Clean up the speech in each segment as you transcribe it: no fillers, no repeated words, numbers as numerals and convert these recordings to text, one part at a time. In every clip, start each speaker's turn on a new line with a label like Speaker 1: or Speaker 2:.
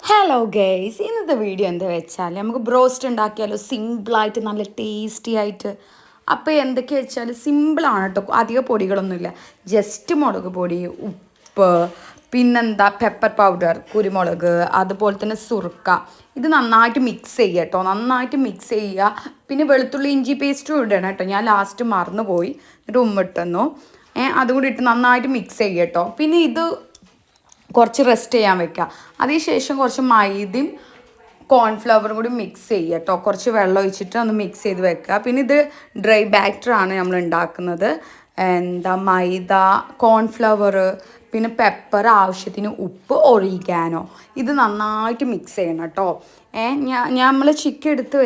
Speaker 1: Hello guys, ഇന്നത്തെ video എന്താ വെച്ചാൽ നമുക്ക് ബ്രോസ്റ്റ് ഉണ്ടാക്കിയാലോ, സിമ്പിളായിട്ട് നല്ല ടേസ്റ്റി ആയിട്ട്. അപ്പോൾ എന്തൊക്കെയാ വെച്ചാൽ സിമ്പിളാണ് കേട്ടോ, അധികം പൊടികളൊന്നുമില്ല. ജസ്റ്റ് മുളക് പൊടി, ഉപ്പ്, പിന്നെന്താ പെപ്പർ പൗഡർ, കുരുമുളക്, അതുപോലെ തന്നെ സുർക്ക. ഇത് നന്നായിട്ട് മിക്സ് ചെയ്യുക കേട്ടോ, നന്നായിട്ട് മിക്സ് ചെയ്യുക. പിന്നെ വെളുത്തുള്ളി ഇഞ്ചി പേസ്റ്റും ഇടണം കേട്ടോ, ഞാൻ ലാസ്റ്റ് മറന്നുപോയി. എന്നിട്ട് ഉമ്മിട്ടെന്നു അതും കൂടി ഇട്ട് നന്നായിട്ട് മിക്സ് ചെയ്യുക കേട്ടോ. പിന്നെ ഇത് കുറച്ച് റെസ്റ്റ് ചെയ്യാൻ വെക്കുക. അതിനുശേഷം കുറച്ച് മൈദയും കോൺഫ്ലവറും കൂടി മിക്സ് ചെയ്യുക കേട്ടോ. കുറച്ച് വെള്ളം ഒഴിച്ചിട്ട് ഒന്ന് മിക്സ് ചെയ്ത് വെക്കുക. പിന്നെ ഇത് ഡ്രൈ ബാറ്ററാണ് നമ്മൾ ഉണ്ടാക്കുന്നത്. മൈദ, കോൺഫ്ലവർ, പിന്നെ പെപ്പർ, ആവശ്യത്തിന് ഉപ്പ്, ഒറിഗാനോ. ഇത് നന്നായിട്ട് മിക്സ് ചെയ്യണം കേട്ടോ. നമ്മൾ ചിക്കൻ എടുത്ത്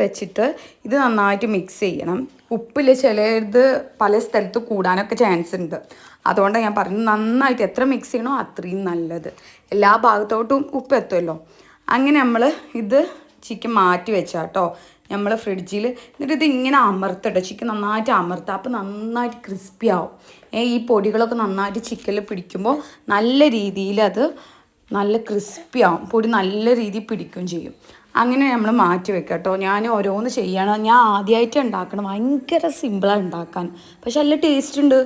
Speaker 1: വെച്ചിട്ട് ഇത് നന്നായിട്ട് മിക്സ് ചെയ്യണം. ഉപ്പിൽ ചിലത് പല സ്ഥലത്ത് കൂടാനൊക്കെ ചാൻസ് ഉണ്ട്. അതുകൊണ്ടാണ് ഞാൻ പറയുന്നത്, നന്നായിട്ട് എത്ര മിക്സ് ചെയ്യണോ അത്രയും നല്ലത്. എല്ലാ ഭാഗത്തോട്ടും ഉപ്പ് എത്തുമല്ലോ. അങ്ങനെ നമ്മൾ ഇത് ചിക്കൻ മാറ്റി വെച്ചാട്ടോ നമ്മൾ ഫ്രിഡ്ജിൽ. എന്നിട്ട് ഇത് ഇങ്ങനെ അമർത്തട്ടോ, ചിക്കൻ നന്നായിട്ട് അമർത്തുക. അപ്പോൾ നന്നായിട്ട് ക്രിസ്പി ആവും. ഈ പൊടികളൊക്കെ നന്നായിട്ട് ചിക്കനിൽ പിടിക്കുമ്പോൾ നല്ല രീതിയിൽ അത് നല്ല ക്രിസ്പി ആവും. പൊടി നല്ല രീതിയിൽ പിടിക്കുകയും ചെയ്യും. അങ്ങനെ നമ്മൾ മാറ്റി വെക്കാം കേട്ടോ. ഞാൻ ഓരോന്ന് ചെയ്യണം. ഞാൻ ആദ്യമായിട്ട് ഉണ്ടാക്കണം. ഭയങ്കര സിമ്പിളാണ് ഉണ്ടാക്കാൻ, പക്ഷെ നല്ല ടേസ്റ്റ് ഉണ്ട്,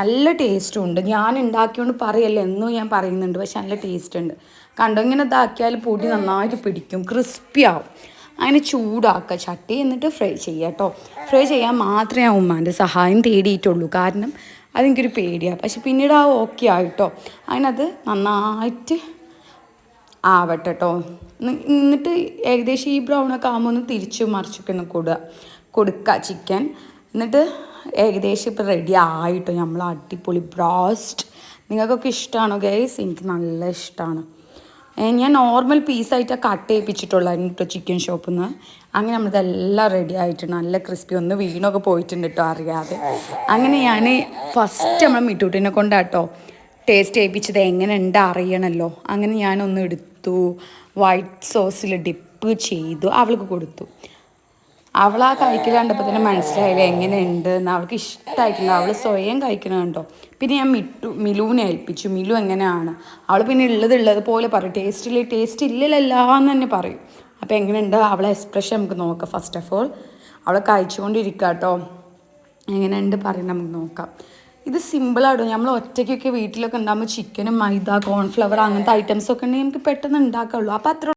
Speaker 1: നല്ല ടേസ്റ്റും ഉണ്ട്. ഞാൻ ഉണ്ടാക്കിയോണ്ട് പറയല്ലേ, എന്നും ഞാൻ പറയുന്നുണ്ട്, പക്ഷെ നല്ല ടേസ്റ്റ് ഉണ്ട്. കണ്ടോ, ഇങ്ങനെ ഇതാക്കിയാൽ പൊടി നന്നായിട്ട് പിടിക്കും, ക്രിസ്പി ആവും. അങ്ങനെ ചൂടാക്കുക ചട്ടി, എന്നിട്ട് ഫ്രൈ ചെയ്യുക കേട്ടോ. ഫ്രൈ ചെയ്യാൻ മാത്രമേ ഞാൻ ഉമ്മാൻ്റെ സഹായം തേടിയിട്ടുള്ളൂ, കാരണം അതെനിക്കൊരു പേടിയാണ്. പക്ഷെ പിന്നീട് ആ ഓക്കെ ആയിട്ടോ. അതിനത് നന്നായിട്ട് ആവട്ടെ കേട്ടോ. എന്നിട്ട് ഏകദേശം ഈ ബ്രൗണൊക്കെ ആകുമ്പോൾ ഒന്ന് തിരിച്ചു മറിച്ചൊക്കെ ഒന്ന് കൊടുക്കുക ചിക്കൻ. എന്നിട്ട് ഏകദേശം ഇപ്പോൾ റെഡി ആയിട്ടോ നമ്മൾ അടിപൊളി ബ്രോസ്റ്റ്. നിങ്ങൾക്കൊക്കെ ഇഷ്ടമാണോ ഗൈസ്? എനിക്ക് നല്ല ഇഷ്ടമാണ്. ഞാൻ നോർമൽ പീസായിട്ടാണ് കട്ട് ചെയ്യിപ്പിച്ചിട്ടുള്ളായിരുന്നു കേട്ടോ ചിക്കൻ ഷോപ്പിൽ നിന്ന്. അങ്ങനെ നമ്മളിതെല്ലാം റെഡി ആയിട്ടുണ്ട്, നല്ല ക്രിസ്പി. ഒന്ന് വീണൊക്കെ പോയിട്ടുണ്ട് കേട്ടോ അറിയാതെ. അങ്ങനെ ഞാൻ ഫസ്റ്റ് നമ്മൾ മിട്ടൂട്ടിനെ കൊണ്ടാട്ടോ ടേസ്റ്റ് ചെയ്യിപ്പിച്ചത്. എങ്ങനെ ഉണ്ട് അറിയണമല്ലോ. അങ്ങനെ ഞാനൊന്ന് എടുത്തു, വൈറ്റ് സോസിൽ ഡിപ്പ് ചെയ്തു, അവൾക്ക് കൊടുത്തു. അവൾ ആ കഴിക്കൽ കണ്ടപ്പോൾ തന്നെ മനസ്സിലായില്ല എങ്ങനെയുണ്ട് എന്ന്. അവൾക്ക് ഇഷ്ടമായിട്ടില്ല, അവൾ സ്വയം കഴിക്കണം കണ്ടോ. പിന്നെ ഞാൻ മിലുവിനെ ഏൽപ്പിച്ചു. മിലു എങ്ങനെയാണ്, അവൾ പിന്നെ ഉള്ളത് പോലെ പറയും. ടേസ്റ്റ് ഇല്ലല്ലോ എന്ന് തന്നെ പറയും. അപ്പോൾ എങ്ങനെയുണ്ട് അവളെ എക്സ്പ്രഷൻ നമുക്ക് നോക്കാം. ഫസ്റ്റ് ഓഫ് ഓൾ അവളെ കഴിച്ചുകൊണ്ടിരിക്കുക കേട്ടോ. എങ്ങനെയുണ്ട് പറയും, നമുക്ക് നോക്കാം. ഇത് സിമ്പിളാട്ടോ. നമ്മൾ ഒറ്റയ്ക്കൊക്കെ വീട്ടിലൊക്കെ ഉണ്ടാകുമ്പോൾ ചിക്കനും മൈദ, കോൺഫ്ലവർ അങ്ങനത്തെ ഐറ്റംസൊക്കെ ഉണ്ടെങ്കിൽ നമുക്ക് പെട്ടെന്ന് ഉണ്ടാക്കാവുള്ളൂ. അപ്പോൾ അത്ര